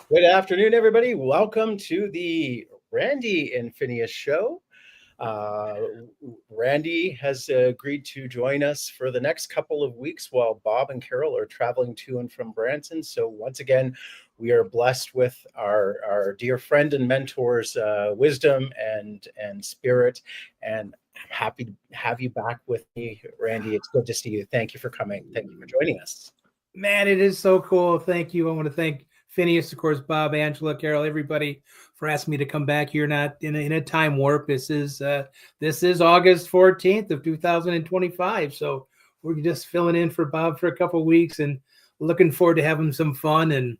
Good afternoon, everybody. Welcome to the Randy and Phineas show. Uh, Randy has agreed to join us for the next couple of weeks while Bob and Carol are traveling to and from Branson. So once again, we are blessed with our dear friend and mentor's wisdom and spirit. And I'm happy to have you back with me, Randy. It's good to see you. Thank you for coming. Thank you for joining us. Man, it is so cool. Thank you. I want to thank Phineas, of course, Bob, Angela, Carol, everybody for asking me to come back here. Not in a time warp. This is August 14th of 2025. So we're just filling in for Bob for a couple of weeks and looking forward to having some fun and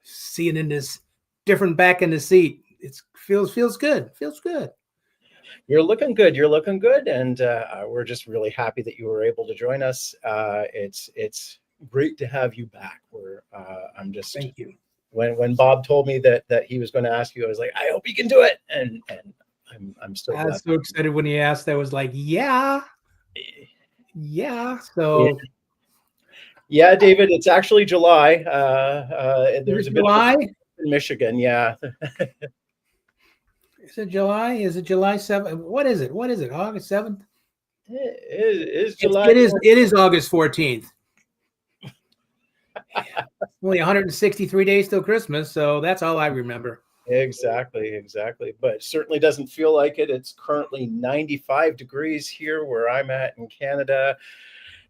seeing in this different back in the seat. It feels good. Feels good. You're looking good. You're looking good, and we're just really happy that you were able to join us. It's great to have you back. I'm just Thank you. When Bob told me that he was going to ask you, I was like, I hope he can do it, and I'm still. I was so excited when he asked. I was like, yeah. So. Yeah, David, it's actually July. There's a bit July in Michigan. Yeah. Is it July? Is it July 7th? What is it? August 7th? It is July. It is August 14th. Only 163 days till Christmas, so that's all I remember. Exactly. But it certainly doesn't feel like it. It's currently 95 degrees here where I'm at in Canada.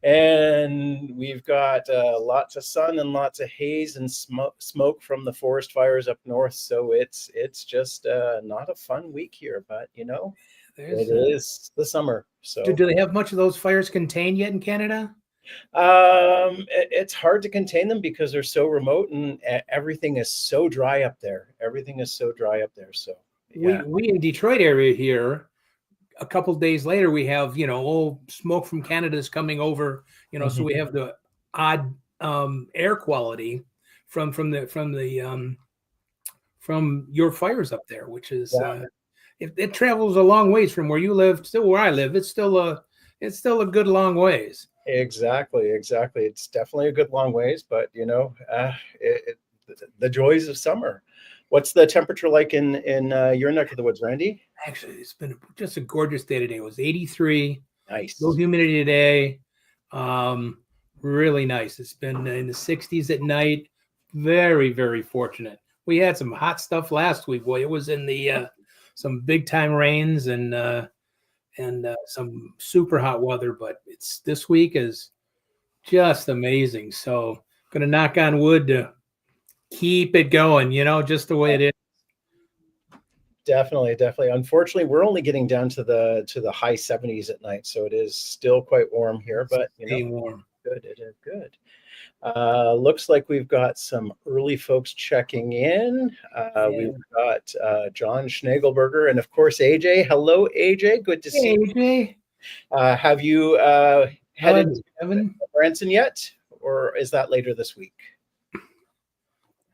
And we've got lots of sun and lots of haze and smoke from the forest fires up north. So it's just not a fun week here, but it is the summer. So do they have much of those fires contained yet in Canada? It's hard to contain them because they're so remote and everything is so dry up there. So yeah. We in Detroit area here, a couple of days later, we have, smoke from Canada is coming over, so we have the odd air quality from your fires up there, which is, it travels a long ways from where you live, still where I live. It's still a good long ways. Exactly. It's definitely a good long ways, but the joys of summer. What's the temperature like in your neck of the woods, Randy? Actually, it's been just a gorgeous day today. It was 83. Nice. Low humidity today. Really nice. It's been in the 60s at night. Very, very fortunate. We had some hot stuff last week. Boy, it was in the some big time rains and some super hot weather. But this week is just amazing. So going to knock on wood to keep it going. Just the way it is. Definitely. Unfortunately, we're only getting down to the high 70s at night, so it is still quite warm here. But warm. Good. It is good. Looks like we've got some early folks checking in. We've got John Schnagelberger and of course AJ. Hello, AJ. Good to see you. AJ. Have you headed to Branson yet, or is that later this week?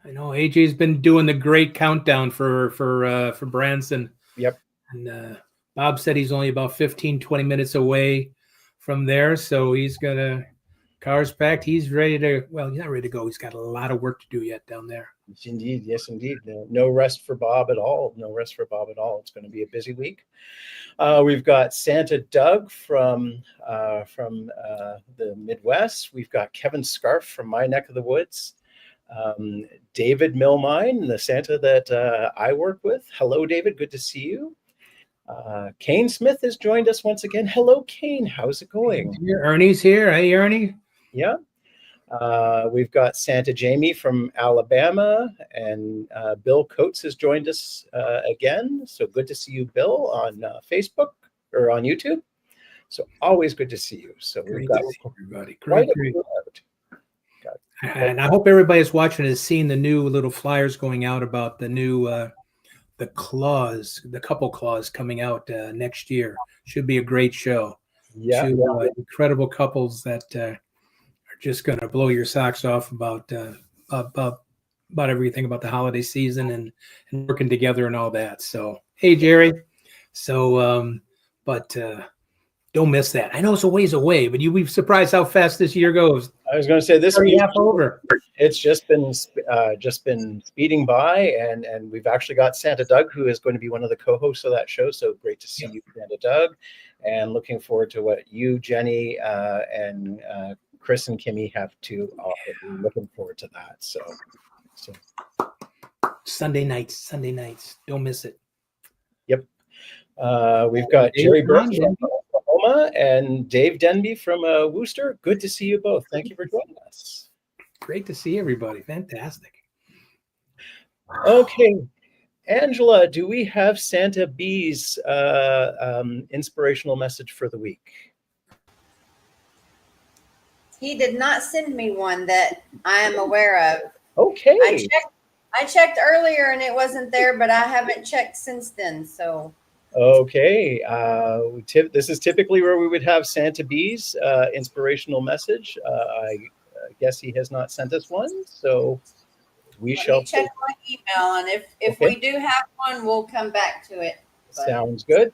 I know AJ's been doing the great countdown for Branson. Yep. And Bob said he's only about 15, 20 minutes away from there. So he's car's packed. He's ready to, well, he's not ready to go. He's got a lot of work to do yet down there. Yes, indeed. No rest for Bob at all. It's going to be a busy week. We've got Santa Doug from the Midwest. We've got Kevin Scarf from my neck of the woods. David Milmine, the Santa that I work with. Hello, David. Good to see you. Kane Smith has joined us once again. Hello, Kane. How's it going? Ernie's here. Hey, Ernie. Yeah. We've got Santa Jamie from Alabama, and Bill Coates has joined us again. So good to see you, Bill, on Facebook or on YouTube. So always good to see you. So we've got everybody. Great. And I hope everybody is watching is seeing the new little flyers going out about the new the couple clause coming out next year. Should be a great show. Yeah, incredible couples that are just going to blow your socks off about everything about the holiday season and working together and all that. So hey, Jerry. So but don't miss that. I know it's a ways away, but you'll be surprised how fast this year goes. I was going to say this week, half over. It's just been speeding by, and we've actually got Santa Doug, who is going to be one of the co-hosts of that show. So great to see you, Santa Doug, and looking forward to what you, Jenny, and Chris and Kimmy have to offer. We're looking forward to that. So Sunday nights, don't miss it. Yep. We've got Jerry Burke from Oklahoma and Dave Denby from Worcester. Good to see you both. Thank you for joining us. Great to see everybody. Fantastic. Okay, Angela, do we have Santa B's inspirational message for the week? He did not send me one that I am aware of. Okay. I checked earlier and it wasn't there, but I haven't checked since then. So. Okay. This is typically where we would have Santa B's inspirational message. I guess he has not sent us one, so we shall check my email, and if we do have one, we'll come back to it. But. Sounds good.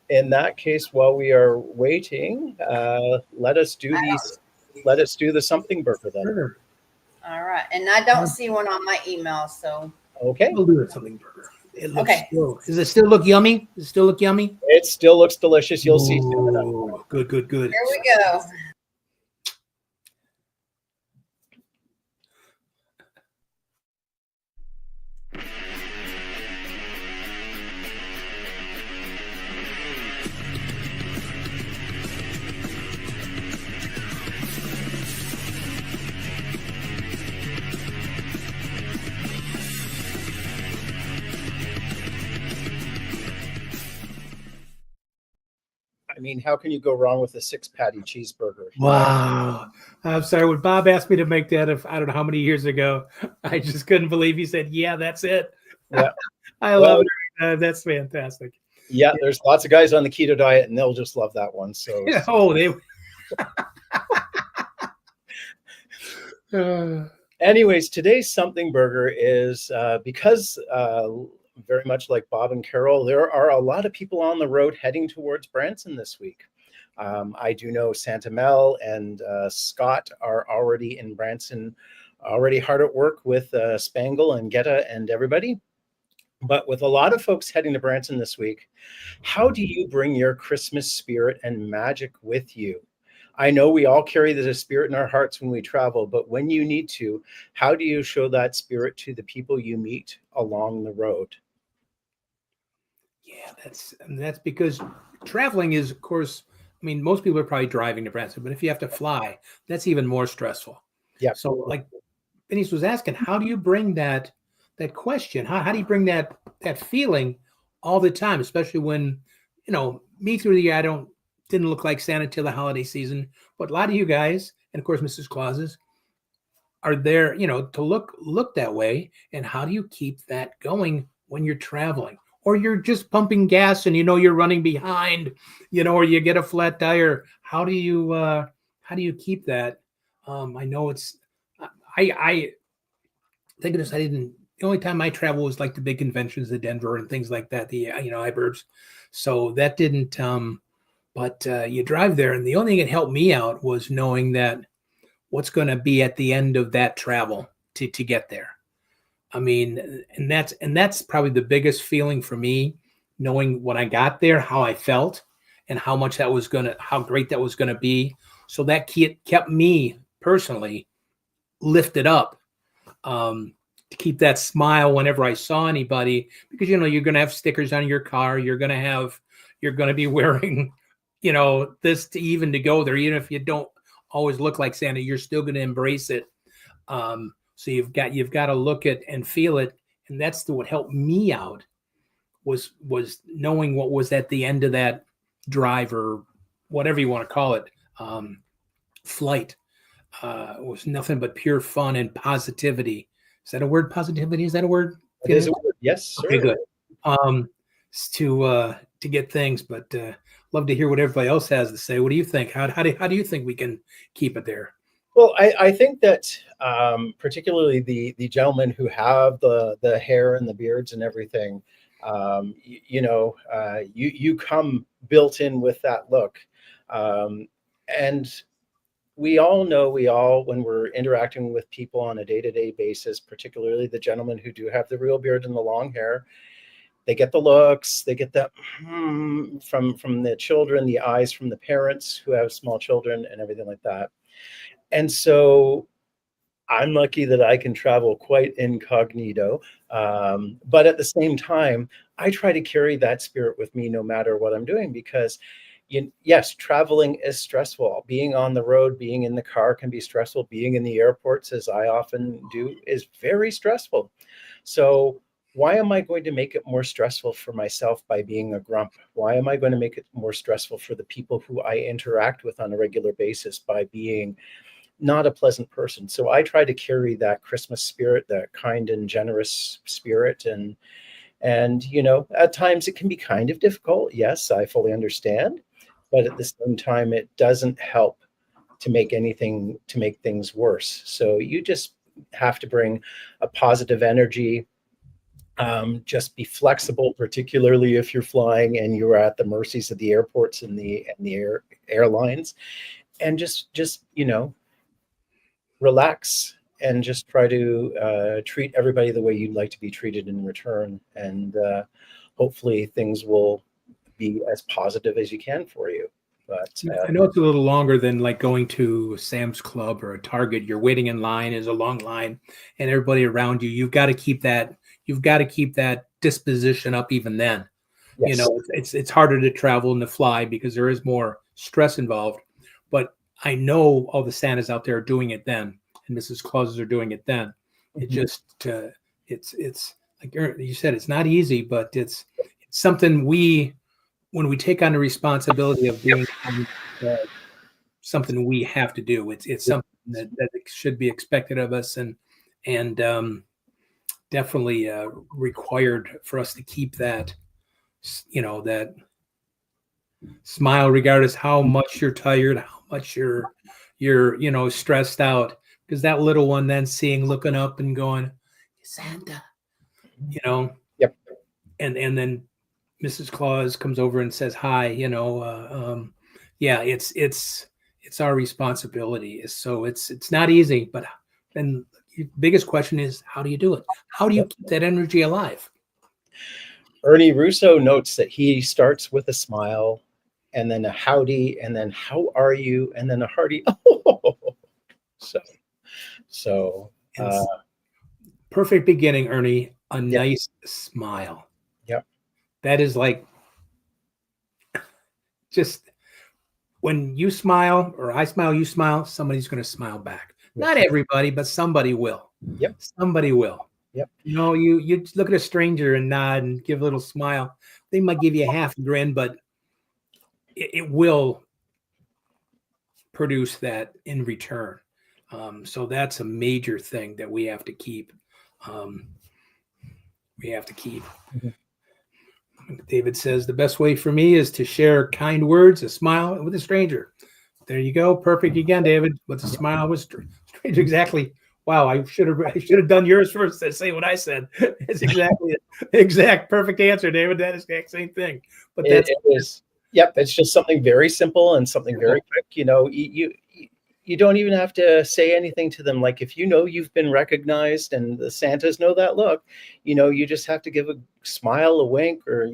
In that case, while we are waiting, let us do the something burger then. Sure. All right, and I don't see one on my email, so okay, we'll do the something burger. It looks does it still look yummy? Does it still look yummy? It still looks delicious. You'll see. Good. Here we go. I mean, how can you go wrong with a 6-patty cheeseburger? Wow. I'm sorry. When Bob asked me to make that, I don't know how many years ago, I just couldn't believe he said, yeah, that's it. Yeah. I love it. That's fantastic. Yeah, there's lots of guys on the keto diet, and they'll just love that one. So, anyways, today's something burger is because very much like Bob and Carol, there are a lot of people on the road heading towards Branson this week. I do know Santa Mel and Scott are already in Branson, already hard at work with Spangle and Getta and everybody. But with a lot of folks heading to Branson this week, how do you bring your Christmas spirit and magic with you? I know we all carry the spirit in our hearts when we travel, but when you need to, how do you show that spirit to the people you meet along the road? Yeah, that's because traveling is, of course, I mean, most people are probably driving to Branson, but if you have to fly, that's even more stressful. Yeah. So like Phineas was asking, how do you bring that question? How do you bring that feeling all the time, especially when, me through the year, didn't look like Santa till the holiday season, but a lot of you guys, and of course, Mrs. Clauses, are there, to look that way. And how do you keep that going when you're traveling? Or you're just pumping gas and you're running behind, or you get a flat tire. How do you keep that? I know I think of this. The only time I travel was like the big conventions, the Denver and things like that, the iBurbs. So that didn't. But you drive there, and the only thing that helped me out was knowing that what's going to be at the end of that travel to get there. I mean, and that's probably the biggest feeling for me, knowing when I got there, how I felt and how great that was going to be. So that kept me personally lifted up, to keep that smile whenever I saw anybody, because, you're going to have stickers on your car. You're going to be wearing, this to go there, even if you don't always look like Santa, you're still going to embrace it. So you've got to look at and feel it, and that's what helped me out was knowing what was at the end of that drive, or whatever you want to call it, flight. Was nothing but pure fun and positivity. Is that a word? Positivity? Is that a word? It is a word. Yes. Sir. Okay, good. To get things, but love to hear what everybody else has to say. What do you think? How do you think we can keep it there? Well, I think that particularly the gentlemen who have the hair and the beards and everything, you come built in with that look, and we all know, when we're interacting with people on a day-to-day basis, particularly the gentlemen who do have the real beard and the long hair, they get the looks, they get that from the children, the eyes from the parents who have small children and everything like that. And so I'm lucky that I can travel quite incognito. But at the same time, I try to carry that spirit with me no matter what I'm doing, because yes, traveling is stressful. Being on the road, being in the car can be stressful. Being in the airports, as I often do, is very stressful. So why am I going to make it more stressful for myself by being a grump? Why am I going to make it more stressful for the people who I interact with on a regular basis by being not a pleasant person? So I try to carry that Christmas spirit, that kind and generous spirit. And at times it can be kind of difficult. Yes, I fully understand. But at the same time, it doesn't help to make things worse. So you just have to bring a positive energy. Just be flexible, particularly if you're flying and you're at the mercies of the airports and the airlines, and just relax and just try to treat everybody the way you'd like to be treated in return. And hopefully things will be as positive as you can for you. But I know it's a little longer than like going to Sam's Club or a Target. You're waiting in line, is a long line, and everybody around you. You've got to keep that disposition up even then. yes. It's harder to travel and to fly because there is more stress involved. But I know all the Santas out there are doing it then, and Mrs. Clauses are doing it then. It just it's like you said, it's not easy, but it's something when we take on the responsibility of doing something we have to do. It's something that should be expected of us, and definitely required for us to keep that that smile, regardless how much you're tired, how much you're stressed out, because that little one then looking up and going, Santa, Yep. and then Mrs. Claus comes over and says hi, yeah, it's our responsibility. So it's not easy, but then the biggest question is, how do you do it? How do you keep that energy alive? Ernie Russo notes that he starts with a smile, and then a howdy, and then how are you, and then a hearty so perfect beginning, Ernie. A nice smile. Yep. That is like, just when you smile or I smile, you smile, somebody's going to smile back. Not everybody, but somebody will. Yep. Somebody will. Yep. You look at a stranger and nod and give a little smile. They might give you a half a grin, but it will produce that in return. So that's a major thing that we have to keep. Mm-hmm. David says the best way for me is to share kind words, a smile with a stranger. There you go. Perfect again, David. With a smile with stranger. Exactly. Wow, I should have done yours first to say what I said. It's exactly the exact perfect answer, David. That is the exact same thing. But it is. Yep, it's just something very simple and something very quick. You don't even have to say anything to them. Like, if you've been recognized, and the Santas know that look, you just have to give a smile, a wink, or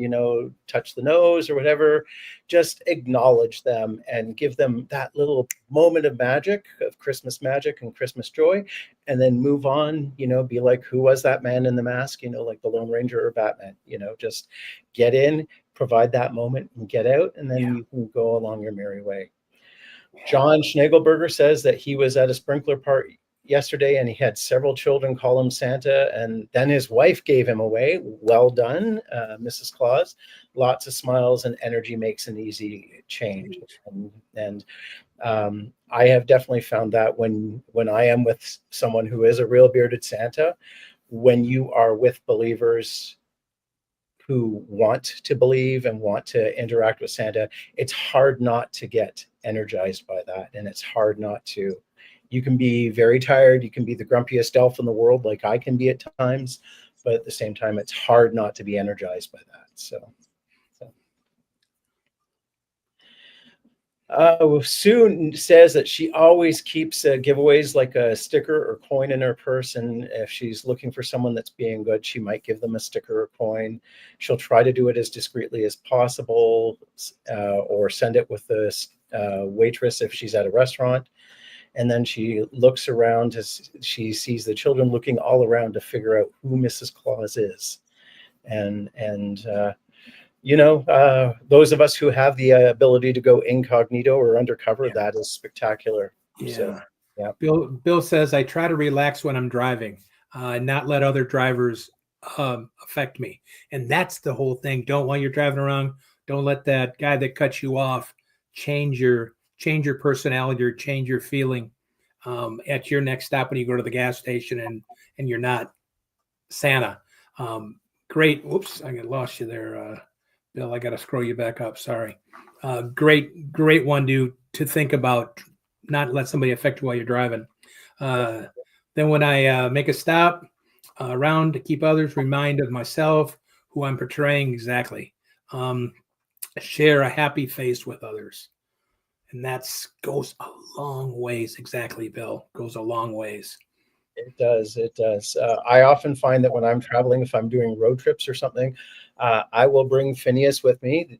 touch the nose or whatever. Just acknowledge them and give them that little moment of magic, of Christmas magic and Christmas joy, and then move on. Be like, who was that man in the mask? Like the Lone Ranger or Batman. Just get in, provide that moment, and get out, and then you can go along your merry way. John Schnagelberger says that he was at a sprinkler park yesterday and he had several children call him Santa, and then his wife gave him away. Well done, Mrs. Claus. Lots of smiles and energy makes an easy change. And I have definitely found that when I am with someone who is a real bearded Santa, when you are with believers who want to believe and want to interact with Santa, it's hard not to get energized by that. And it's hard not to. You can be very tired. You can be the grumpiest elf in the world, like I can be at times. But at the same time, it's hard not to be energized by that. So Sue says that she always keeps giveaways like a sticker or coin in her purse. And if she's looking for someone that's being good, she might give them a sticker or coin. She'll try to do it as discreetly as possible, or send it with the waitress if she's at a restaurant. And then she looks around as she sees the children looking all around to figure out who Mrs. Claus is. And those of us who have the ability to go incognito or undercover, that is spectacular. Yeah. So, yeah. Bill says, I try to relax when I'm driving, not let other drivers affect me. And that's the whole thing. While you're driving around, don't let that guy that cuts you off change your personality or change your feeling at your next stop when you go to the gas station and you're not Santa. Great. Whoops, I lost you there, Bill. I got to scroll you back up. Sorry. Great one to think about. Not let somebody affect you while you're driving. Then when I make a stop around to keep others, remind of myself who I'm portraying exactly. Share a happy face with others. And that goes a long ways. Exactly, Bill. Goes a long ways. It does. It does. I often find that when I'm traveling, if I'm doing road trips or something, I will bring Phineas with me.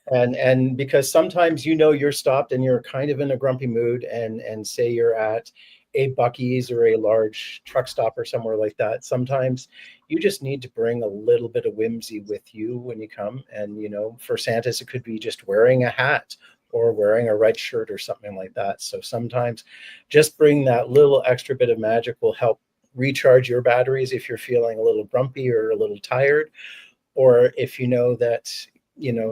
And because sometimes you're stopped and you're kind of in a grumpy mood, and say you're at a Buc-ee's or a large truck stop or somewhere like that. Sometimes you just need to bring a little bit of whimsy with you when you come. And for Santas, it could be just wearing a hat or wearing a red shirt or something like that. So sometimes just bring that little extra bit of magic will help recharge your batteries if you're feeling a little grumpy or a little tired, or if you know that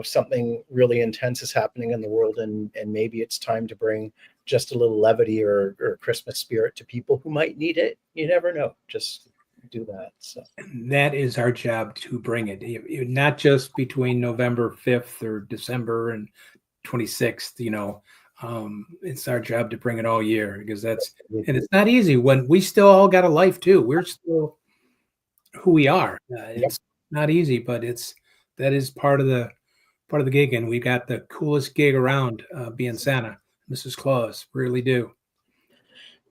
something really intense is happening in the world, and maybe it's time to bring just a little levity or Christmas spirit to people who might need it. You never know. Just do that. So that is our job, to bring it, not just between November 5th or December and 26th. It's our job to bring it all year, because and it's not easy when we still all got a life too. We're still who we are. It's not easy, but that is part of the gig, and we got the coolest gig around, being Santa, Mrs. Claus. Really do.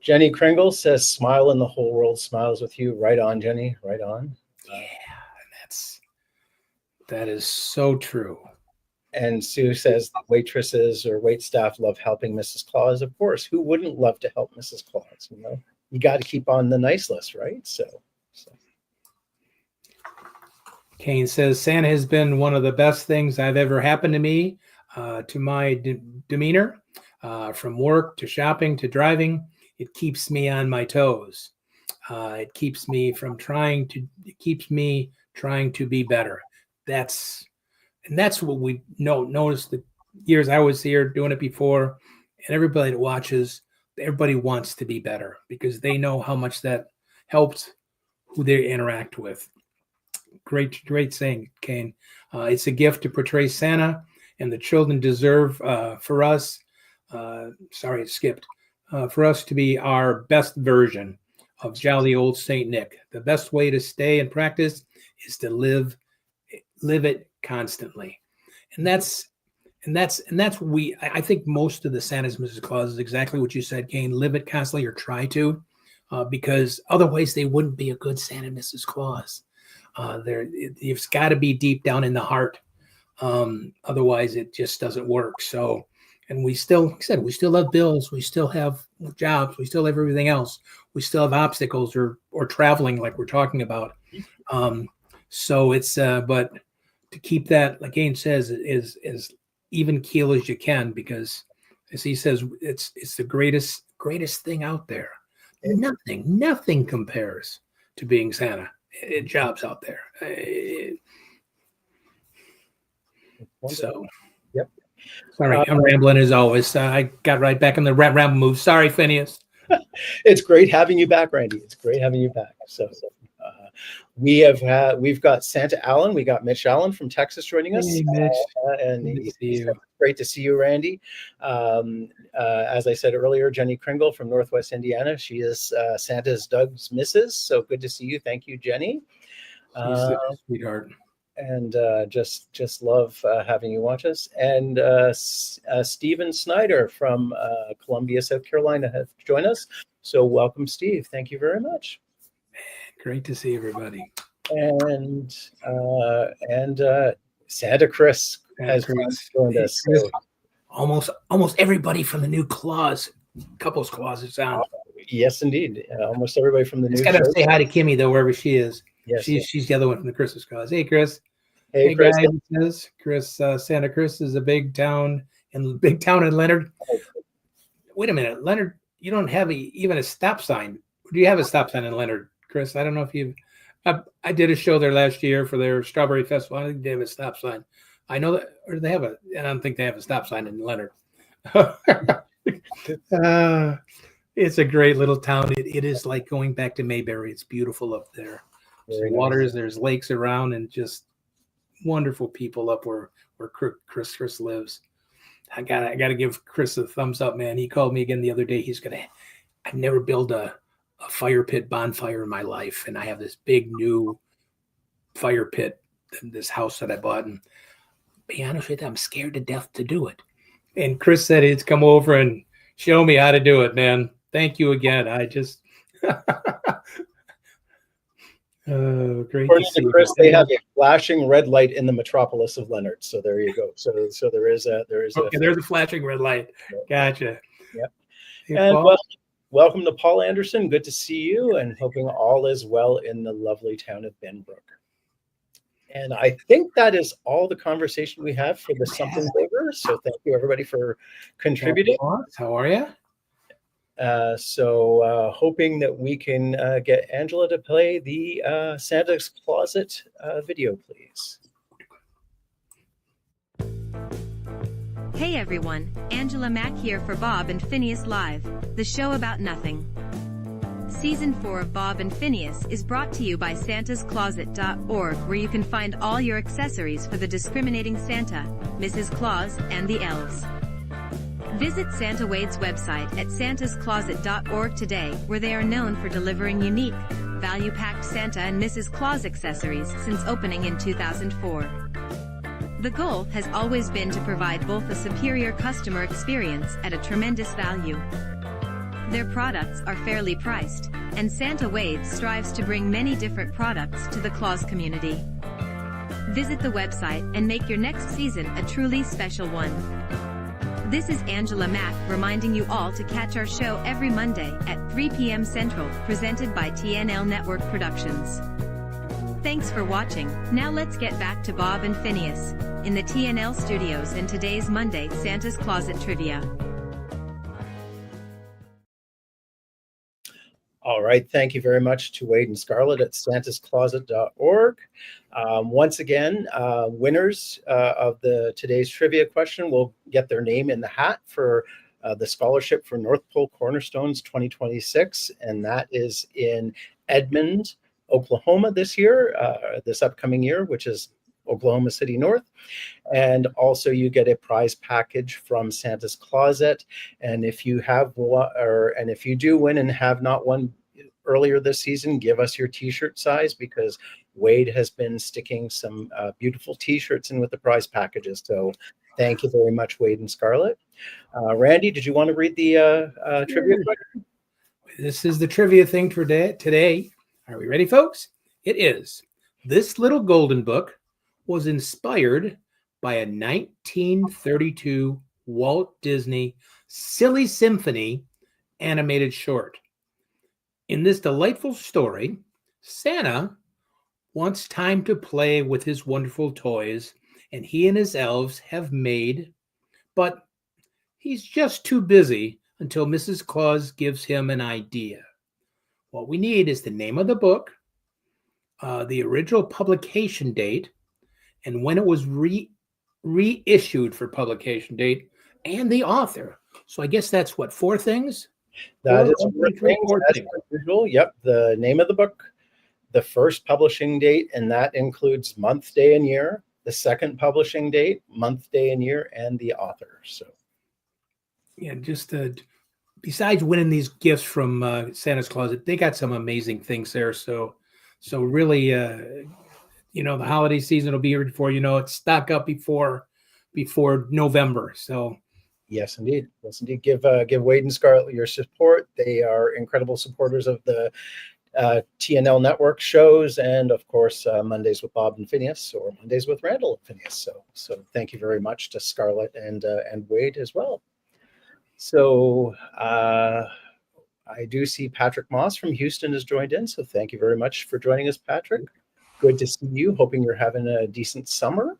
Jenny Kringle says, "Smile and the whole world smiles with you." Right on, Jenny. Right on. Yeah, that is so true. And Sue says, waitresses or wait staff love helping Mrs. Claus. Of course, who wouldn't love to help Mrs. Claus? You got to keep on the nice list, right? So. Kane says, Santa has been one of the best things I've ever happened to me, to my demeanor, from work to shopping to driving. It keeps me on my toes. It keeps me trying to be better. That's what we noticed the years I was here doing it before, and everybody that watches, everybody wants to be better because they know how much that helps who they interact with. Great saying, Kane. It's a gift to portray Santa, and the children deserve for us. Sorry, it skipped. For us to be our best version of jolly old Saint Nick. The best way to stay and practice is to live it constantly, and that's I think most of the Santa's Mrs. Claus is exactly what you said, Kane. Live it constantly, or try to, because otherwise they wouldn't be a good Santa Mrs. Claus. It's got to be deep down in the heart. Otherwise it just doesn't work. So, and we still, like I said, we still have bills, we still have jobs, we still have everything else. We still have obstacles or traveling like we're talking about. So it's, but to keep that, like Ain says, is even keel as you can, because as he says, it's the greatest thing out there. Nothing compares to being Santa. Jobs out there. So, yep. Sorry, I'm rambling as always. I got right back in the ramble move. Sorry, Phineas. It's great having you back, Randy. It's great having you back. So we've got Santa Allen, we got Mitch Allen from Texas joining us. Hey, Mitch. And great to see you, Randy. As I said earlier, Jenny Kringle from Northwest Indiana. She is Santa's Doug's missus. So good to see you. Thank you, Jenny. She's a sweetheart. and just love having you watch us. And Stephen Snyder from Columbia, South Carolina, has joined us. So welcome, Steve. Thank you very much. Great to see everybody. And Santa Chris has joined us. So. Almost everybody from the new couples closets on. Yes, indeed. Almost everybody from the new. Got to say hi to Kimmy though, wherever she is. Yes, she's the other one from the Christmas cause. Hey, Chris. Hey, Chris. Guys. Chris. Santa Chris is a big town in Leonard. Wait a minute, Leonard. You don't have even a stop sign. Do you have a stop sign in Leonard, Chris? I don't know if you. I did a show there last year for their Strawberry Festival. I think they have a stop sign. I know that, or they have I don't think they have a stop sign in Leonard. It's a great little town. It is like going back to Mayberry. It's beautiful up there. There's waters, there's lakes around, and just wonderful people up where Chris lives. I gotta give Chris a thumbs up, man. He called me again the other day. I've never built a fire pit bonfire in my life, and I have this big new fire pit in this house that I bought, and be honest with you, I'm scared to death to do it. And Chris said he'd come over and show me how to do it, man. Thank you again. I just great. According to Chris, they have a flashing red light in the metropolis of Leonard. So there you go. So there is there's a flashing red light. Gotcha. Yep. And welcome to Paul Anderson. Good to see you, and hoping all is well in the lovely town of Benbrook. And I think that is all the conversation we have for the Something Bigger. So thank you, everybody, for contributing. How are you? Hoping that we can get Angela to play the Santa's Closet video, please. Hey everyone, Angela Mack here for Bob and Phineas Live, the show about nothing. Season 4 of Bob and Phineas is brought to you by santascloset.org, where you can find all your accessories for the discriminating Santa, Mrs. Claus, and the elves. Visit Santa Wade's website at santascloset.org today, where they are known for delivering unique, value-packed Santa and Mrs. Claus accessories since opening in 2004. The goal has always been to provide both a superior customer experience at a tremendous value. Their products are fairly priced, and Santa Wade strives to bring many different products to the Claus community. Visit the website and make your next season a truly special one. This is Angela Mack reminding you all to catch our show every Monday at 3 p.m. Central, presented by TNL Network Productions. Thanks for watching. Now let's get back to Bob and Phineas in the TNL studios in today's Monday Santa's Closet Trivia. All right. Thank you very much to Wade and Scarlett at santascloset.org. Once again, winners of today's trivia question will get their name in the hat for the scholarship for North Pole Cornerstones 2026. And that is in Edmond, Oklahoma this upcoming year, which is Oklahoma City North. And also you get a prize package from Santa's Closet. And if you if you do win and have not won earlier this season, give us your t-shirt size, because Wade has been sticking some beautiful t-shirts in with the prize packages. So thank you very much, Wade and Scarlett. Randy, did you want to read the trivia question? This is the trivia thing for today. Are we ready, folks? It is. This little golden book was inspired by a 1932 Walt Disney Silly Symphony animated short. In this delightful story, Santa wants time to play with his wonderful toys, and he and his elves have made, but he's just too busy until Mrs. Claus gives him an idea. What we need is the name of the book, the original publication date, and when it was reissued for publication date, and the author. So I guess that's what, 4 things? That is 4 things. Usual. Yep. The name of the book, the first publishing date, and that includes month, day, and year. The second publishing date, month, day, and year, and the author. So, yeah, just besides winning these gifts from Santa's Closet, they got some amazing things there. So really, the holiday season will be here before you know it. Stock up before November. So Yes, indeed. Yes, indeed. Give Wade and Scarlett your support. They are incredible supporters of the TNL Network shows, and of course Mondays with Bob and Phineas, or Mondays with Randyl and Phineas. So thank you very much to Scarlett and Wade as well. So I do see Patrick Moss from Houston has joined in. So thank you very much for joining us, Patrick. Good to see you. Hoping you're having a decent summer.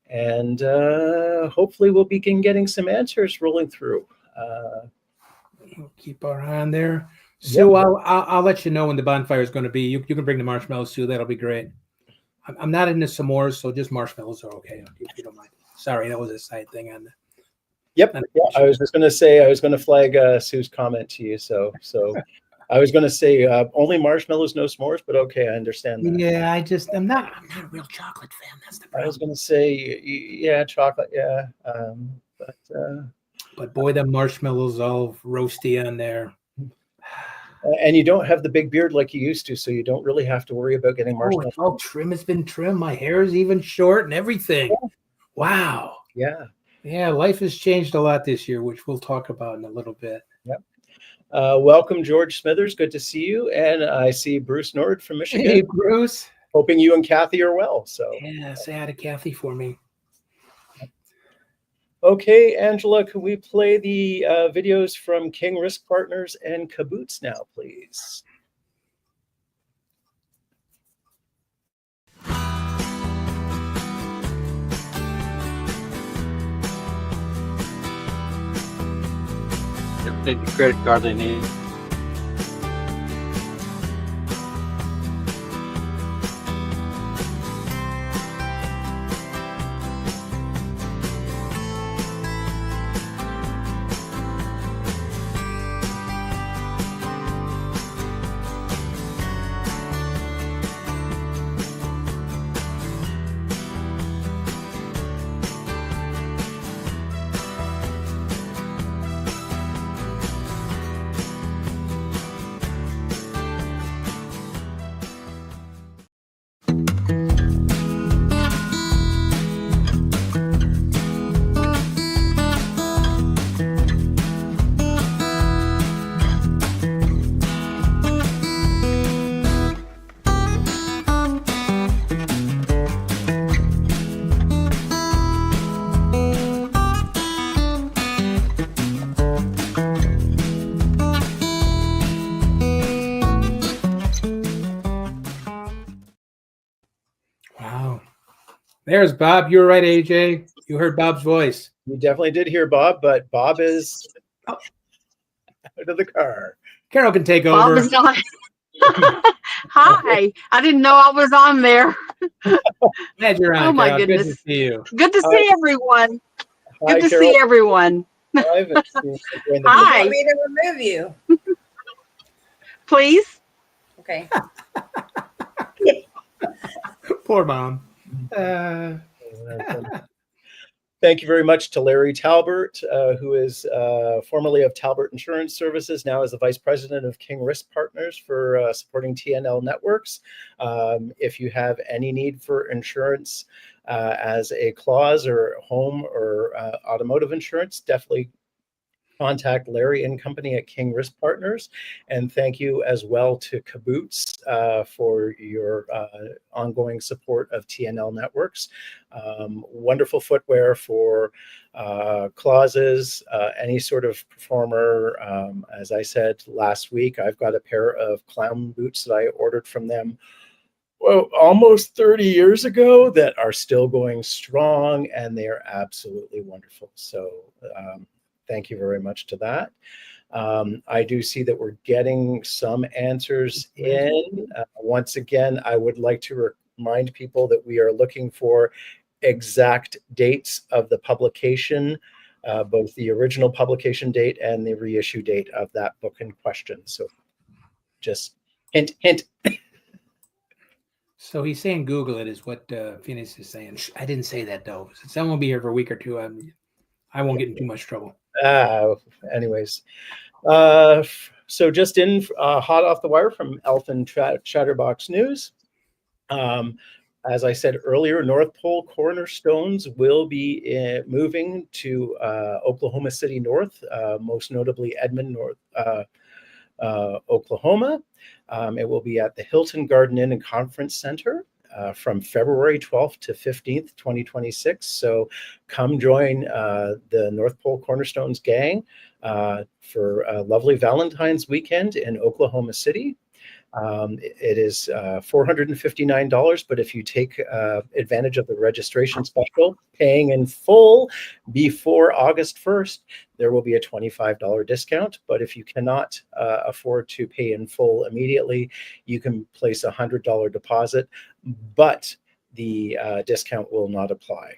And hopefully we'll begin getting some answers rolling through. We'll keep our eye on there. Sue, yep. I'll let you know when the bonfire is going to be. You can bring the marshmallows, Sue. That'll be great. I'm not into s'mores, so just marshmallows are okay if you don't mind. Sorry, that was a side thing on the. Yep. Yeah, I was just going to say I was going to flag Sue's comment to you. So I was going to say only marshmallows, no s'mores, but okay, I understand that. Yeah, I'm not a real chocolate fan. That's the problem. I was going to say yeah, chocolate, yeah, but boy, the marshmallows all roasty on there. And you don't have the big beard like you used to, so you don't really have to worry about getting marshmallows. Oh, it's all trim. It's been trimmed. My hair is even short and everything. Yeah. Wow. Yeah. Yeah, life has changed a lot this year, which we'll talk about in a little bit. Yep. Welcome, George Smithers. Good to see you. And I see Bruce Nord from Michigan. Hey, Bruce. Hoping you and Kathy are well. So yeah, say hi to Kathy for me. Okay, Angela, can we play the videos from King Risk Partners and Caboots now, please? Take the credit card they need. There's Bob. You were right, AJ. You heard Bob's voice. You definitely did hear Bob, but Bob is out of the car. Carol can take over. Bob is on. Hi. I didn't know I was on there. Glad you're on. Oh, my Carol. goodness. Good to see you. Good to see everyone. Hi, Good to Carol. see everyone. Hi. You want me to remove you? Please. Okay. Poor mom. Thank you very much to Larry Talbert, who is formerly of Talbert Insurance Services, now is the Vice President of King Risk Partners for supporting TNL Networks. If you have any need for insurance as a clause or home or automotive insurance, definitely contact Larry and company at King Risk Partners. And thank you as well to Caboots for your ongoing support of TNL Networks. Wonderful footwear for clauses, any sort of performer. As I said last week, I've got a pair of clown boots that I ordered from them almost 30 years ago that are still going strong, and they are absolutely wonderful. So thank you very much to that. I do see that we're getting some answers in. Once again, I would like to remind people that we are looking for exact dates of the publication, both the original publication date and the reissue date of that book in question. So just hint, hint. So he's saying Google it is what Phineas is saying. I didn't say that though. Since I won't be here for a week or two, I won't get in too much trouble. Anyways, so just in hot off the wire from Elfin Chatterbox News. As I said earlier, North Pole Cornerstones will be moving to Oklahoma City North, most notably Edmond, North Oklahoma. It will be at the Hilton Garden Inn and Conference Center from February 12th to 15th, 2026. So come join the North Pole Cornerstones gang for a lovely Valentine's weekend in Oklahoma City. It is $459, but if you take advantage of the registration special, paying in full before August 1st, there will be a $25 discount. But if you cannot afford to pay in full immediately, you can place a $100 deposit, but the discount will not apply.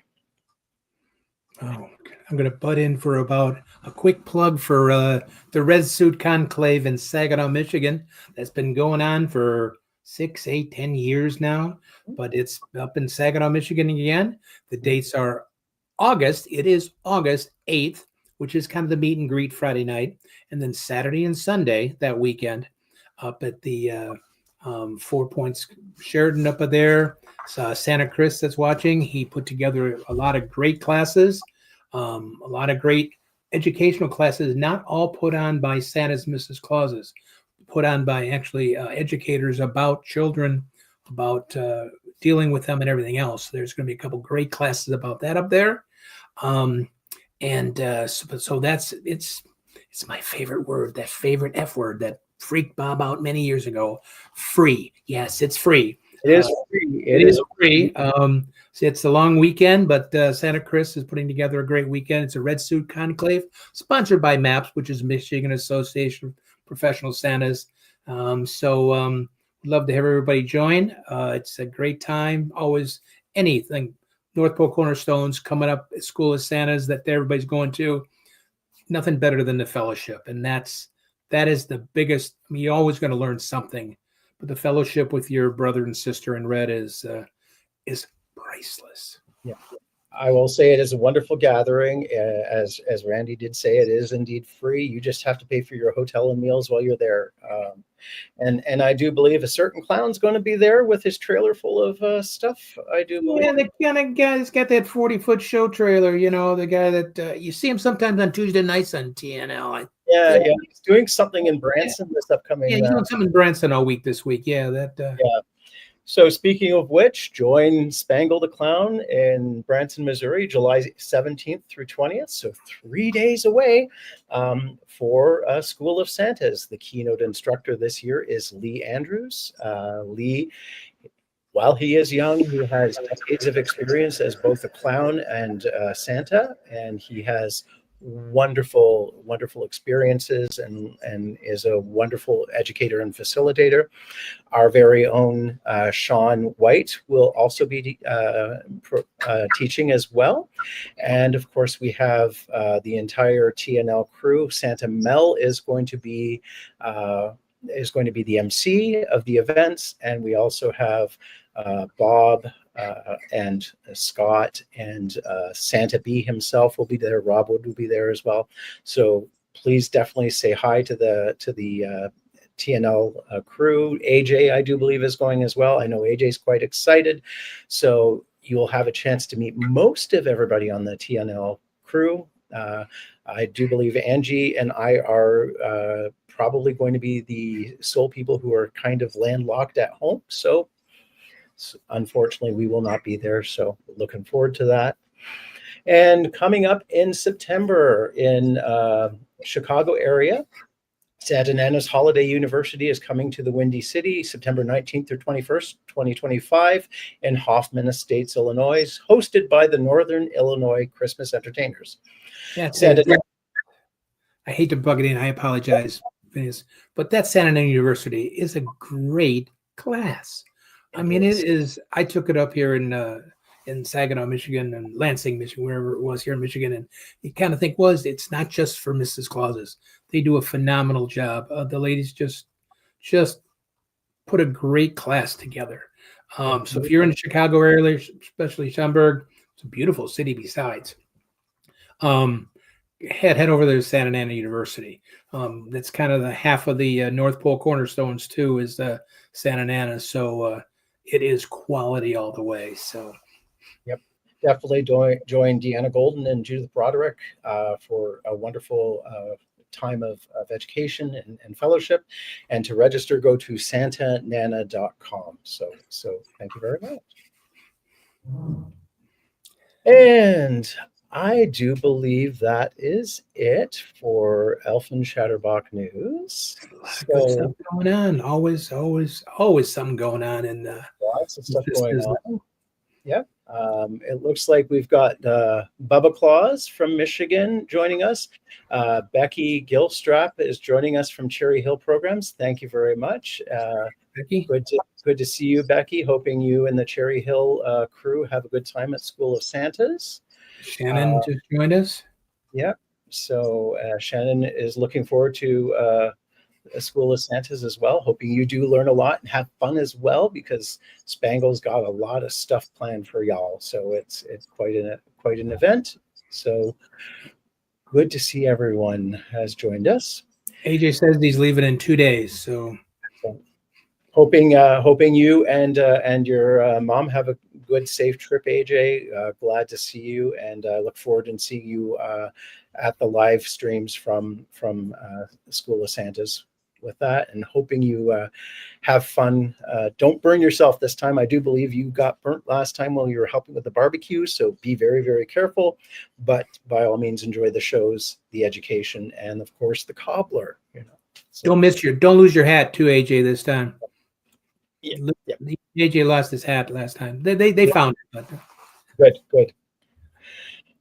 Oh, I'm going to butt in for about a quick plug for the Red Suit Conclave in Saginaw, Michigan. That's been going on for 6, 8, 10 years now, but it's up in Saginaw, Michigan again. The dates are August. It is August 8th, which is kind of the meet and greet Friday night, and then Saturday and Sunday that weekend up at the 4 Points Sheridan up there. Santa Chris that's watching. He put together a lot of great classes, a lot of great educational classes, not all put on by Santa's Mrs. Clauses, put on by actually educators about children, about dealing with them and everything else. There's going to be a couple great classes about that up there. So that's, it's my favorite word, that favorite F word that freaked Bob out many years ago. Free. Yes, it's free. It is free. It is free. So it's a long weekend, but Santa Chris is putting together a great weekend. It's a Red Suit Conclave, sponsored by MAPS, which is Michigan Association of Professional Santas. We'd love to have everybody join. It's a great time. Always anything. North Pole Cornerstones coming up at School of Santas that everybody's going to. Nothing better than the fellowship, and that is the biggest. I mean, you're always going to learn something. But the fellowship with your brother and sister in red is priceless. Yeah, I will say it is a wonderful gathering. As Randy did say, it is indeed free. You just have to pay for your hotel and meals while you're there. And I do believe a certain clown's going to be there with his trailer full of stuff. I do believe. Yeah, the kind of guy's got that 40-foot show trailer. You know, the guy that you see him sometimes on Tuesday nights on TNL. Yeah. He's doing something in Branson this upcoming. Yeah, he's doing something in Branson all week this week. Yeah, Yeah. So speaking of which, join Spangle the Clown in Branson, Missouri, July 17th through 20th. So 3 days away for School of Santas. The keynote instructor this year is Lee Andrews. Lee, while he is young, he has decades of experience as both a clown and Santa, and he has wonderful experiences and is a wonderful educator and facilitator. Our very own Sean White will also be teaching as well, and of course we have the entire TNL crew. Santa Mel is going to be the MC of the events, and we also have Bob and Scott and Santa B himself will be there. Rob Wood will be there as well. So please definitely say hi to the TNL crew. AJ, I do believe, is going as well. I know AJ's quite excited. So you'll have a chance to meet most of everybody on the TNL crew. I do believe Angie and I are probably going to be the sole people who are kind of landlocked at home. So unfortunately, we will not be there. So looking forward to that. And coming up in September in Chicago area, Santa Nana's Holiday University is coming to the Windy City, September 19th through 21st, 2025 in Hoffman Estates, Illinois, hosted by the Northern Illinois Christmas Entertainers. Yeah, Santa I hate to bug it in. I apologize, Phineas, but that Santa Ana University is a great class. I mean, it is. I took it up here in Saginaw, Michigan, and Lansing, Michigan, wherever it was here in Michigan, and you kind of think, it's not just for Mrs. Clauses. They do a phenomenal job. The ladies just put a great class together. So if you're in the Chicago area, especially Schaumburg, it's a beautiful city. Besides, head over there to Santa Ana University. That's kind of the half of the North Pole Cornerstones too, is Santa Ana. So it is quality all the way. So Definitely join Deanna Golden and Judith Broderick for a wonderful time of education and fellowship. And to register, go to santanana.com. So thank you very much. And I do believe that is it for Elfin Chatterbach News. good stuff going on. Always something going on in lots of stuff this going business. on. Yep. It looks like we've got Bubba Claus from Michigan joining us. Becky Gilstrap is joining us from Cherry Hill Programs. Thank you very much. Becky? Good to see you, Becky. Hoping you and the Cherry Hill crew have a good time at School of Santas. Shannon just joined us. Yep. So Shannon is looking forward to a School of Santas as well. Hoping you do learn a lot and have fun as well, because Spangle's got a lot of stuff planned for y'all. So it's quite an event. So good to see everyone has joined us. AJ says he's leaving in 2 days. So hoping you and your mom have a good, safe trip, AJ. Glad to see you, and look forward to seeing you at the live streams from School of Santas with that, and hoping you have fun. Don't burn yourself this time. I do believe you got burnt last time while you were helping with the barbecue, so be very, very careful. But by all means, enjoy the shows, the education, and of course the cobbler. So, don't lose your hat too, AJ, this time. Yeah. AJ lost his hat last time. They found it. But Good.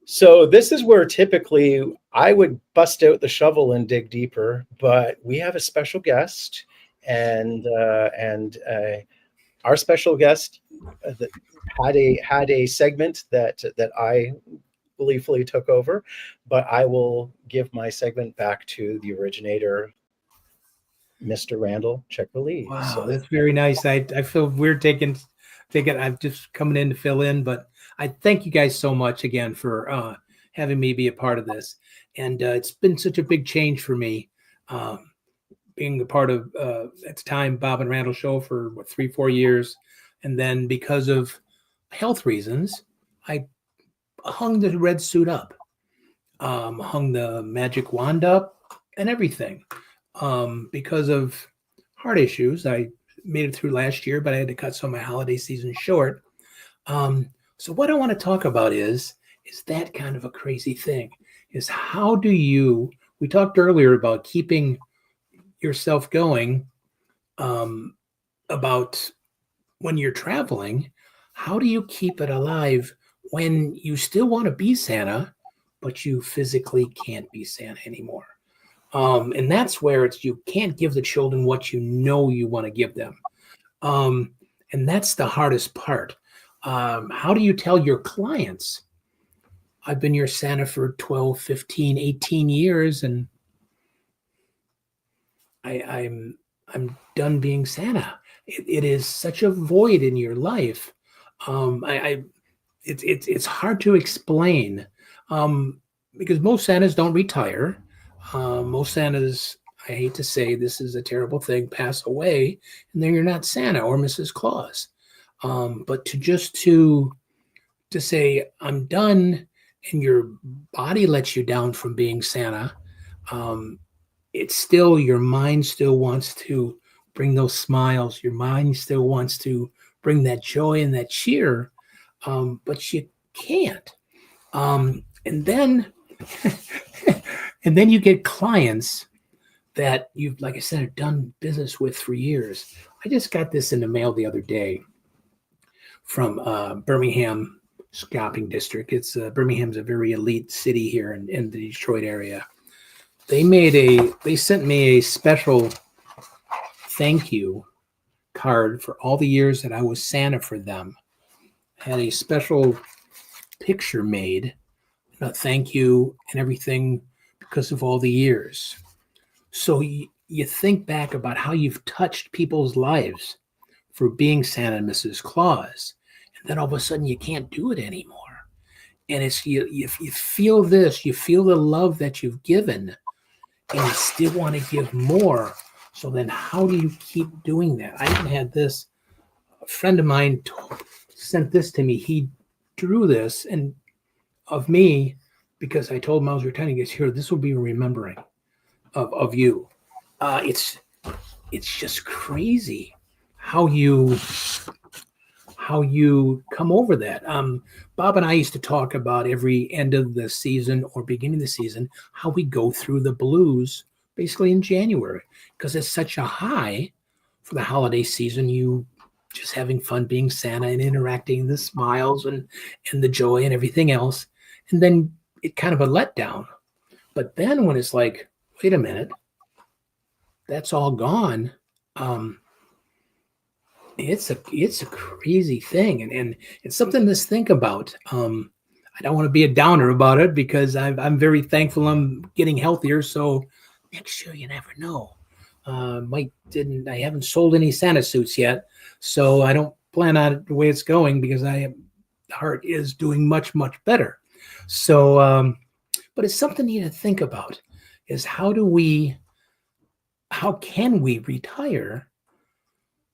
So this is where typically I would bust out the shovel and dig deeper, but we have a special guest, and our special guest had a segment that I gleefully took over, but I will give my segment back to the originator, Mr. Randall Check-Release. wow, So that's very nice. I feel weird taking. I'm just coming in to fill in, but I thank you guys so much again for having me be a part of this. And it's been such a big change for me, being a part of at the time Bob and Randall show for 3-4 years, and then because of health reasons, I hung the red suit up, hung the magic wand up, and everything. Because of heart issues, I made it through last year, but I had to cut some of my holiday season short. So what I want to talk about is that kind of a crazy thing, is how do you, we talked earlier about keeping yourself going, about when you're traveling, how do you keep it alive when you still want to be Santa, but you physically can't be Santa anymore? And that's where you can't give the children what you know you want to give them. And that's the hardest part. How do you tell your clients, I've been your Santa for 12, 15, 18 years, and I'm done being Santa. It is such a void in your life. It's hard to explain, because most Santas don't retire. Most Santas, I hate to say this is a terrible thing, pass away, and then you're not Santa or Mrs. Claus. But to say I'm done, and your body lets you down from being Santa, it's still, your mind still wants to bring those smiles. Your mind still wants to bring that joy and that cheer, but you can't. And then and then you get clients that you've, like I said, have done business with for years. I just got this in the mail the other day from Birmingham shopping district. It's Birmingham's a very elite city here in the Detroit area. They sent me a special thank you card for all the years that I was Santa for them. I had a special picture made, a thank you and everything, because of all the years. So you think back about how you've touched people's lives for being Santa and Mrs. Claus, and then all of a sudden you can't do it anymore. And it's you feel this, you feel the love that you've given, and you still want to give more. So then how do you keep doing that? I even had this friend of mine sent this to me. He drew this and of me because I told him I was retiring. He goes, here, this will be a remembering of you. It's just crazy how you come over that. Bob and I used to talk about every end of the season or beginning of the season, how we go through the blues basically in January, because it's such a high for the holiday season. You just having fun being Santa and interacting, the smiles and the joy and everything else. And then it kind of a letdown. But then when it's like, wait a minute, that's all gone. It's a crazy thing, and it's something to think about. I don't want to be a downer about it because I'm very thankful I'm getting healthier. So next year, you never know. I haven't sold any Santa suits yet, so I don't plan on it the way it's going because the heart is doing much, much better. So, but it's something you need to think about is how can we retire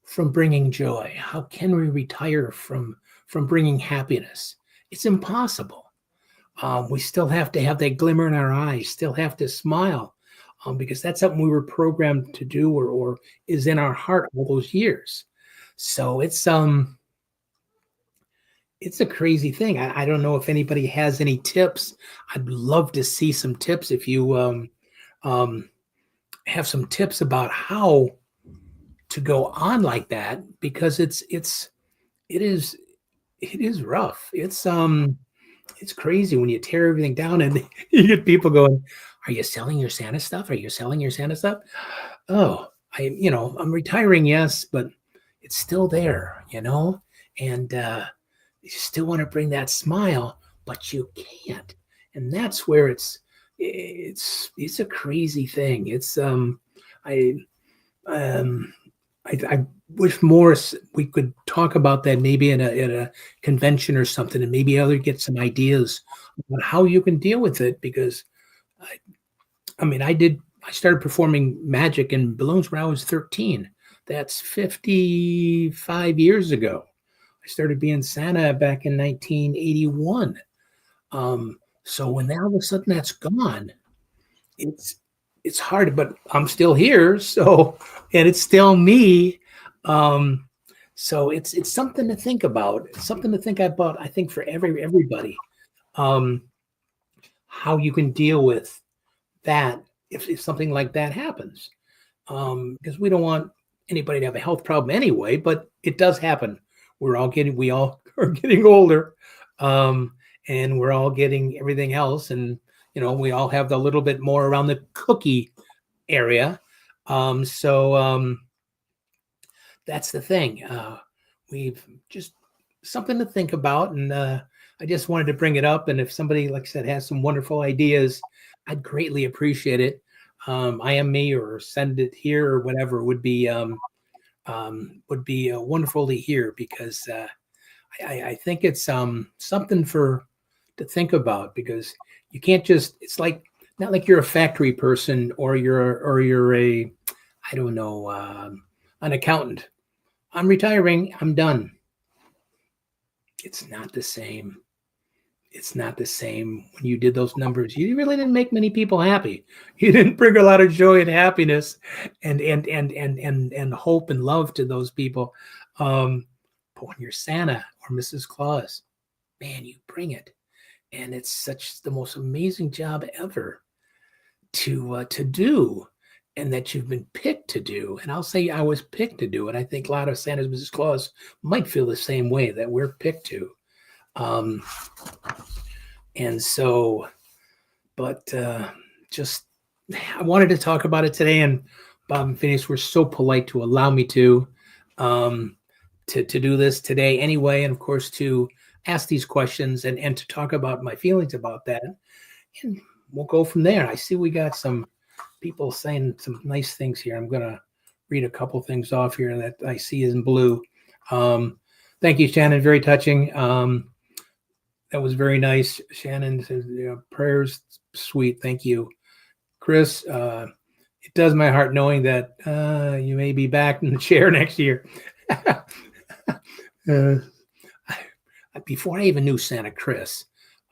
from bringing joy? How can we retire from bringing happiness? It's impossible. We still have to have that glimmer in our eyes, still have to smile, because that's something we were programmed to do or is in our heart all those years. So it's a crazy thing. I don't know if anybody has any tips. I'd love to see some tips if you have some tips about how to go on like that, because it is rough. It's crazy when you tear everything down and you get people going, are you selling your Santa stuff? Are you selling your Santa stuff? Oh, I'm retiring, yes, but it's still there, and you still want to bring that smile, but you can't. And that's where it's a crazy thing. It's I wish more we could talk about that maybe at a convention or something, and maybe other get some ideas about how you can deal with it. Because I started performing magic and balloons when I was 13. That's 55 years ago. I started being Santa back in 1981. So when all of a sudden that's gone, it's hard, but I'm still here. So, and it's still me. So it's something to think about. It's something to think about, I think, for everybody, how you can deal with that if something like that happens. Because we don't want anybody to have a health problem anyway, but it does happen. We all are getting older, and we're all getting everything else. And, we all have the little bit more around the cookie area. So that's the thing. We've just something to think about. And I just wanted to bring it up. And if somebody, like I said, has some wonderful ideas, I'd greatly appreciate it. I am me, or send it here, or whatever would be wonderful to hear, because I think it's something to think about, because you can't just, it's like, not like you're a factory person or you're a, I don't know, an accountant. I'm retiring, I'm done. It's not the same. It's not the same when you did those numbers. You really didn't make many people happy. You didn't bring a lot of joy and happiness and hope and love to those people. But when you're Santa or Mrs. Claus, man, you bring it. And it's the most amazing job ever to do, and that you've been picked to do. And I'll say I was picked to do it. I think a lot of Santa's Mrs. Claus might feel the same way, that we're picked to. And so, but just, I wanted to talk about it today, and Bob and Phineas were so polite to allow me to do this today anyway. And of course, to ask these questions and to talk about my feelings about that. And we'll go from there. I see we got some people saying some nice things here. I'm going to read a couple things off here that I see in blue. Thank you, Shannon. Very touching. That was very nice. Shannon says, prayers, sweet. Thank you. Chris, it does my heart knowing that you may be back in the chair next year. Before I even knew Santa Chris,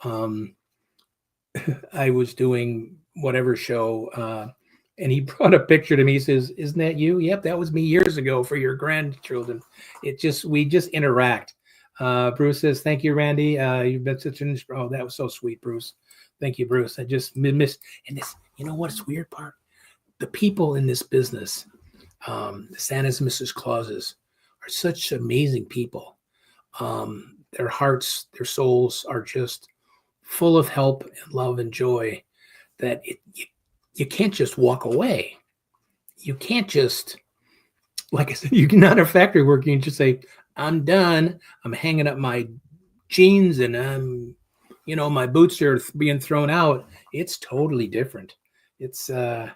I was doing whatever show, and he brought a picture to me. He says, "Isn't that you?" Yep, that was me years ago for your grandchildren. We just interact. Bruce says, "Thank you, Randy. You've been such an oh, that was so sweet, Bruce. Thank you, Bruce. I just missed." And this, you know what's weird part? The people in this business, the Santas and Mrs. Clauses, are such amazing people. Their hearts, their souls are just full of help and love and joy that you can't just walk away. You can't just, like I said, you cannot a factory worker. You can just say, "I'm done. I'm hanging up my jeans and my boots are being thrown out." It's totally different. It's glad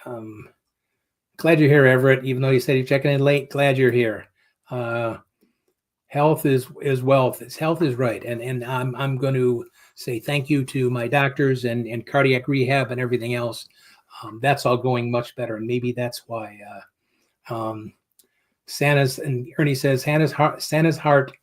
you're here, Everett. Even though you said you're checking in late, glad you're here. Health is wealth. Health is right, and I'm going to say thank you to my doctors and cardiac rehab and everything else. That's all going much better, and maybe that's why Santa's, and Ernie says Santa's heart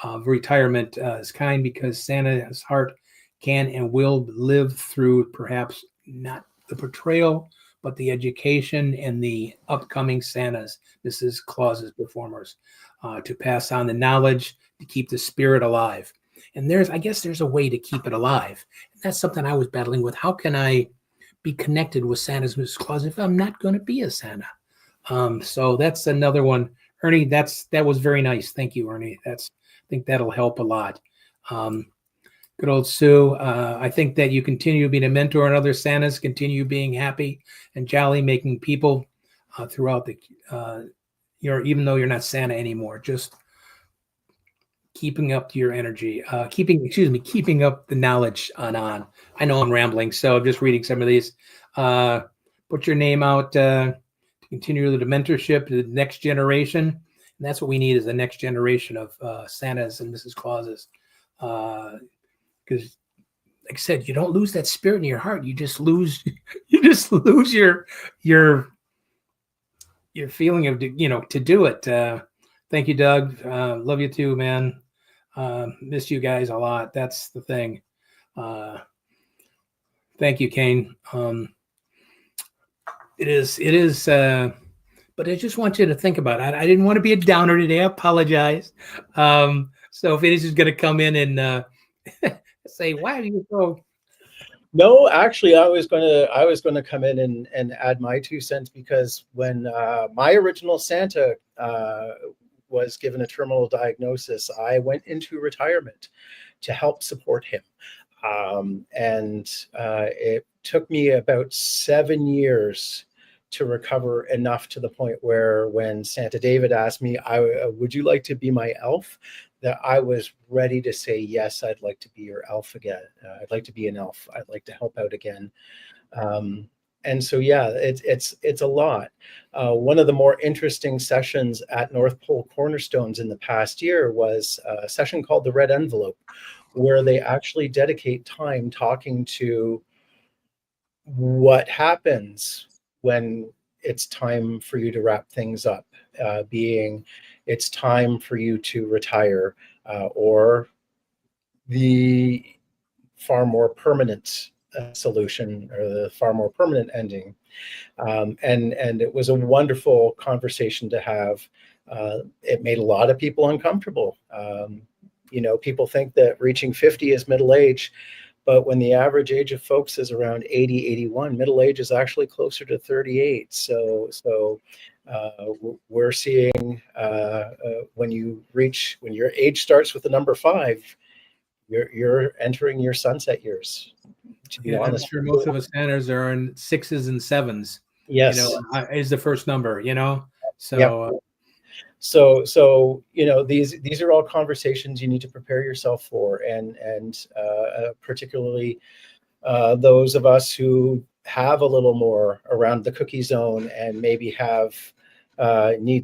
of retirement is kind because Santa's heart can and will live through perhaps not the portrayal, but the education and the upcoming Santas, Mrs. Claus's performers, to pass on the knowledge, to keep the spirit alive. And I guess there's a way to keep it alive. And that's something I was battling with. How can I be connected with Santa's Mrs. Claus if I'm not going to be a Santa? So that's another one. Ernie, that was very nice. Thank you, Ernie. I think that'll help a lot. Good old Sue. I think that you continue being a mentor and other Santas, continue being happy and jolly, making people throughout even though you're not Santa anymore, just keeping up your energy, keeping up the knowledge on. I know I'm rambling, so I'm just reading some of these. Put your name out to continue the mentorship to the next generation. And that's what we need, is the next generation of Santas and Mrs. Clauses. Because like I said, you don't lose that spirit in your heart. You just lose your feeling of, to do it. Thank you, Doug. Love you too, man. Miss you guys a lot. That's the thing. Thank you, Kane. It is, but I just want you to think about it. I didn't want to be a downer today. I apologize. So Phineas is going to come in and say, "Why are you so?" No, actually, I was going to come in and add my 2 cents, because when my original Santa was given a terminal diagnosis, I went into retirement to help support him. And it took me about 7 years to recover enough to the point where when Santa David asked me, "Would you like to be my elf?" that I was ready to say, "Yes, I'd like to be your elf again. I'd like to be an elf. I'd like to help out again." And so, yeah, it's a lot. One of the more interesting sessions at North Pole Cornerstones in the past year was a session called the Red Envelope, where they actually dedicate time talking to what happens when it's time for you to wrap things up, being it's time for you to retire, or the far more permanent solution, or the far more permanent ending. And it was a wonderful conversation to have. It made a lot of people uncomfortable. People think that reaching 50 is middle age, but when the average age of folks is around 80, 81, middle age is actually closer to 38. So we're seeing when your age starts with the number 5, you're entering your sunset years. To be honest, I'm sure most of us Santas are in 6s and 7s. Yes, is the first number. So. Yep. So these are all conversations you need to prepare yourself for, and particularly those of us who have a little more around the cookie zone and maybe need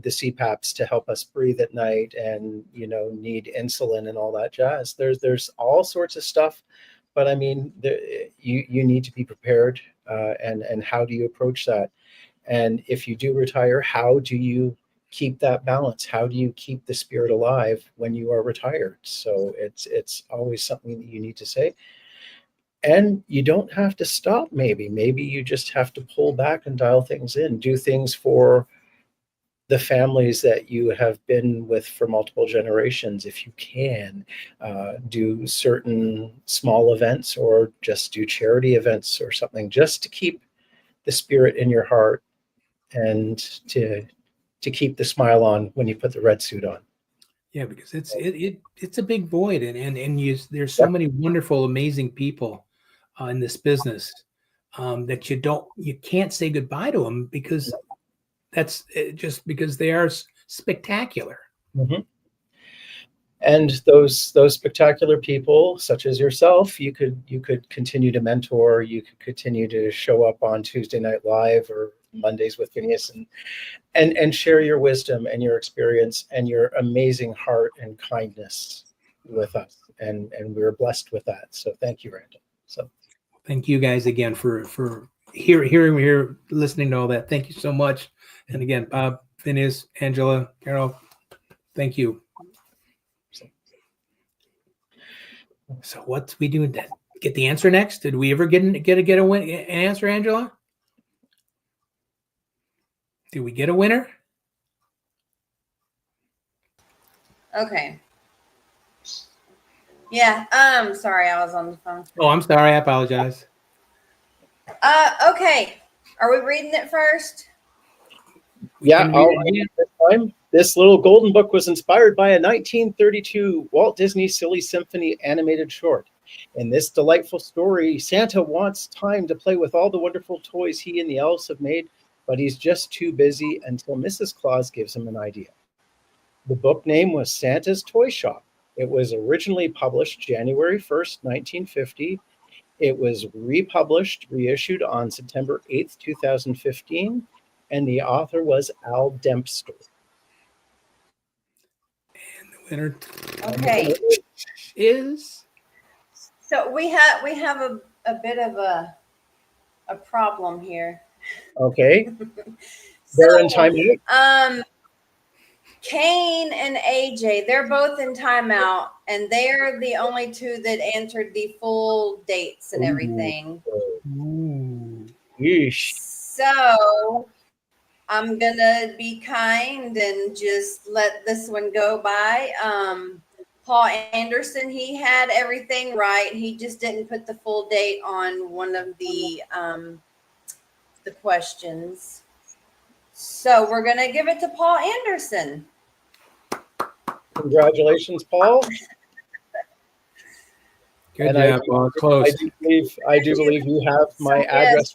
the CPAPs to help us breathe at night, and need insulin and all that jazz. There's all sorts of stuff, but I mean, you need to be prepared, and how do you approach that? And if you do retire, how do you keep that balance? How do you keep the spirit alive when you are retired? So it's always something that you need to say. And you don't have to stop. Maybe you just have to pull back and dial things in, do things for the families that you have been with for multiple generations. If you can, do certain small events, or just do charity events or something, just to keep the spirit in your heart and to keep the smile on when you put the red suit on. Yeah, because it's a big void, and there's so many wonderful, amazing people in this business that you can't say goodbye to them, because that's just because they are spectacular. Mm-hmm. And those spectacular people, such as yourself, you could continue to mentor. You could continue to show up on Tuesday Night Live or Mondays with Phineas and share your wisdom and your experience and your amazing heart and kindness with us. And we're blessed with that. So thank you, Randall. So thank you guys again for hearing, listening to all that. Thank you so much. And again, Bob, Phineas, Angela, Carol, thank you. So what we doing then? Get the answer next? Did we ever get an answer, Angela? Did we get a winner? Okay. Yeah. Sorry, I was on the phone. Oh, I'm sorry. I apologize. Okay. Are we reading it first? Yeah, this time. This little golden book was inspired by a 1932 Walt Disney Silly Symphony animated short. In this delightful story, Santa wants time to play with all the wonderful toys he and the elves have made, but he's just too busy until Mrs. Claus gives him an idea. The book name was Santa's Toy Shop. It was originally published January 1st, 1950. It was reissued on September 8th, 2015, and the author was Al Dempster. And the winner is. So we have a bit of a problem here. Okay. They're in timeout. Kane and AJ, they're both in timeout, and they're the only two that answered the full dates and everything. Ooh. Yeesh. So I'm gonna be kind and just let this one go by. Paul Anderson, he had everything right. He just didn't put the full date on one of the questions. So we're gonna give it to Paul Anderson. Congratulations, Paul. Good job, Paul. Close. I do believe you have my address.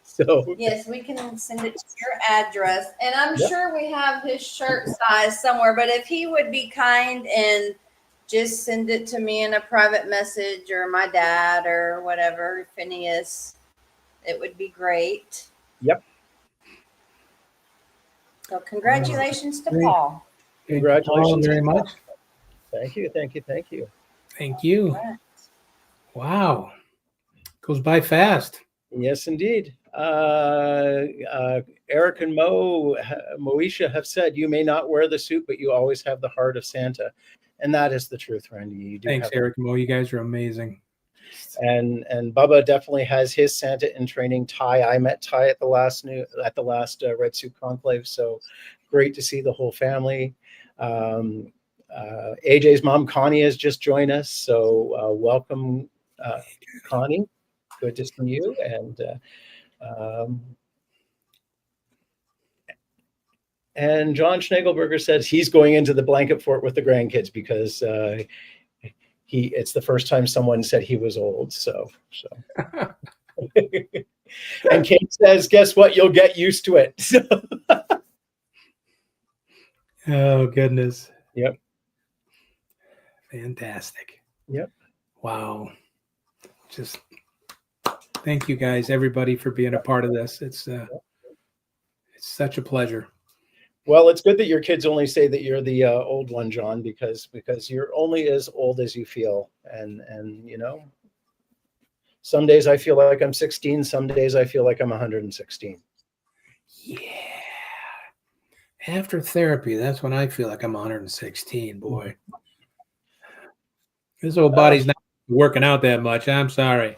So yes, we can send it to your address, and I'm sure we have his shirt size somewhere. But if he would be kind and just send it to me in a private message, or my dad, or whatever, Phineas, it would be great. Yep. So congratulations to Paul. Congratulations very much. Thank you. Thank you. Wow. Goes by fast. Yes, indeed. Eric and Moesha have said, you may not wear the suit, but you always have the heart of Santa. And that is the truth, Randy. You do. Thanks, Eric and Mo. You guys are amazing. And Bubba definitely has his Santa in training. Ty, I met Ty at the last Red Suit Conclave. So great to see the whole family. AJ's mom, Connie, has just joined us. So welcome, Connie. Good to see you. And John Schnagelberger says he's going into the blanket fort with the grandkids because it's the first time someone said he was old. So. And Kate says, guess what? You'll get used to it. Oh, goodness. Yep. Fantastic. Yep. Wow. Just thank you guys, everybody, for being a part of this. It's such a pleasure. Well, it's good that your kids only say that you're the old one, John, because you're only as old as you feel. And you know, some days I feel like I'm 16. Some days I feel like I'm 116. Yeah. After therapy, that's when I feel like I'm 116, boy. This old body's not working out that much. I'm sorry.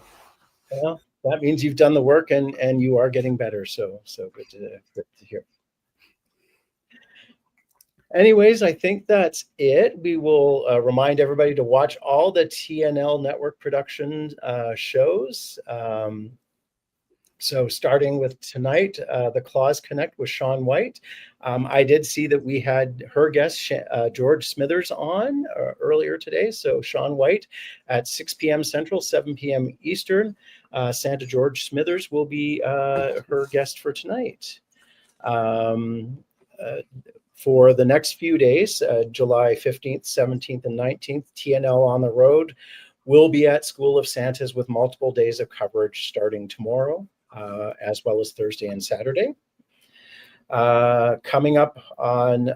Well, that means you've done the work and you are getting better. So good to hear. Anyways, I think that's it. We will remind everybody to watch all the TNL network production shows. So starting with tonight, the Claus Connect with Sean White. I did see that we had her guest, George Smithers, on earlier today. So Sean White at 6 p.m. Central, 7 p.m. Eastern. Santa George Smithers will be her guest for tonight. For the next few days, July 15th, 17th, and 19th, TNL on the road will be at School of Santas with multiple days of coverage starting tomorrow, as well as Thursday and Saturday. Coming up on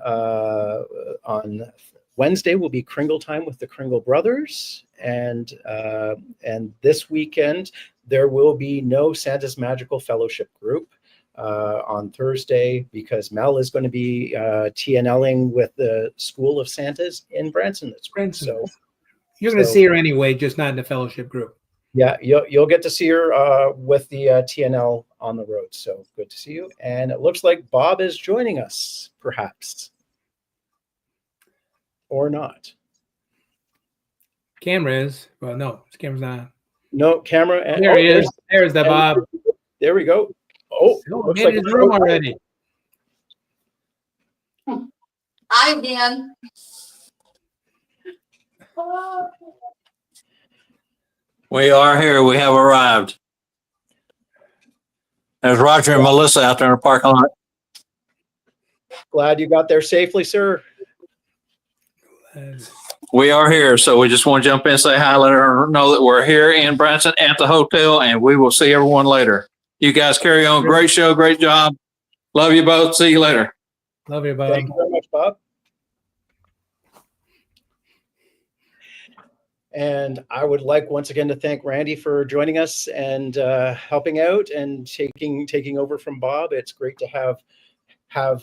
Wednesday will be Kringle Time with the Kringle Brothers, and this weekend there will be no Santa's Magical Fellowship group on Thursday because Mel is going to be TNLing with the School of Santas in Branson this week. So you're going to see her anyway, just not in the fellowship group. Yeah, you'll get to see her with the TNL on the road. So good to see you. And it looks like Bob is joining us, perhaps, or not. Camera is. Well, no, his camera's not. No camera. And, there he is. There's the Bob. There we go. Oh, looks like his room already. Hi, Dan. We are here. We have arrived. There's Roger and Melissa out there in the parking lot. Glad you got there safely, sir. We are here, so we just want to jump in and say hi, let her know that we're here in Branson at the hotel, and we will see everyone later. You guys carry on. Great show. Great job. Love you both. See you later. Love you, Bob. Thank you very much, Bob. And I would like once again to thank Randy for joining us and helping out and taking over from Bob. It's great to have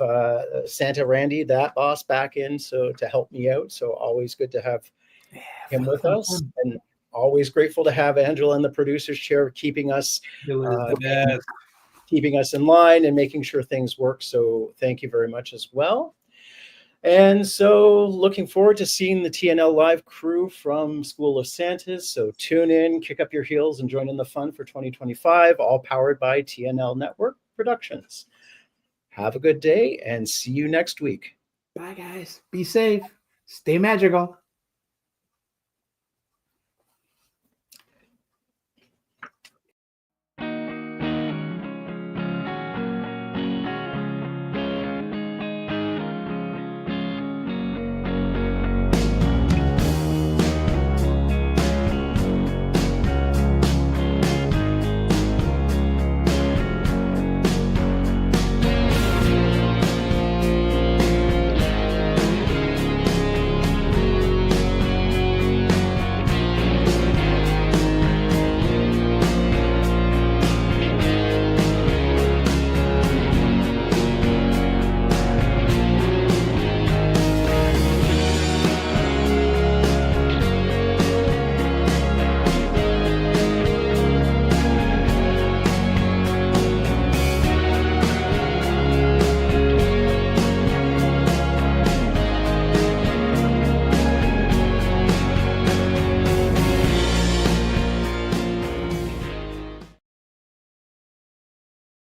Santa Randy, that boss, back in to help me out. So always good to have him with us, and always grateful to have Angela in the producer's chair, keeping us in line and making sure things work. So thank you very much as well. And so looking forward to seeing the TNL Live crew from School of Santas. So tune in, kick up your heels, and join in the fun for 2025, all powered by TNL Network Productions. Have a good day and see you next week. Bye, guys. Be safe. Stay magical.